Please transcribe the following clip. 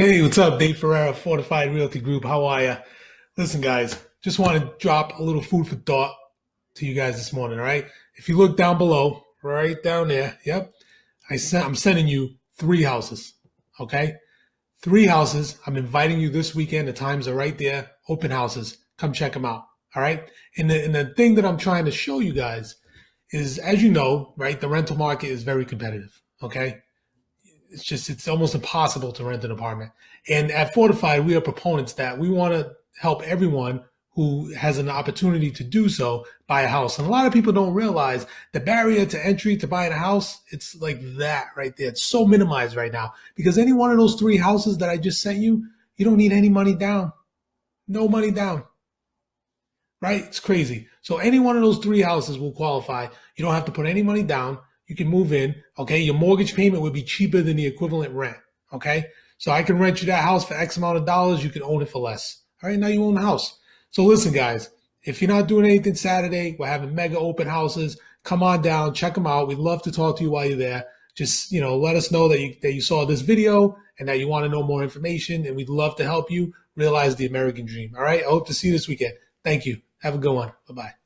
Hey, what's up? Dave Ferreira, Fortified Realty Group. How are you? Listen, guys, just want to drop a little food for thought to you guys this morning, all right? If you look down below, right down there, yep, I'm sending you three houses, okay? Three houses. I'm inviting you this weekend. The times are right there, open houses. Come check them out, all right? And the thing that I'm trying to show you guys is, as you know, right, the rental market is very competitive, okay? It's almost impossible to rent an apartment. And at Fortified, we are proponents that we want to help everyone who has an opportunity to do so buy a house. And a lot of people don't realize the barrier to entry to buying a house, it's like that right there. It's so minimized right now because any one of those three houses that I just sent you, you don't need any money down. No money down, right? It's crazy. So any one of those three houses will qualify. You don't have to put any money down. You can move in. Okay. Your mortgage payment would be cheaper than the equivalent rent. Okay. So I can rent you that house for X amount of dollars. You can own it for less. All right. Now you own the house. So listen, guys, if you're not doing anything Saturday, we're having mega open houses. Come on down, check them out. We'd love to talk to you while you're there. Just, let us know that you saw this video and that you want to know more information. And we'd love to help you realize the American dream. All right. I hope to see you this weekend. Thank you. Have a good one. Bye-bye.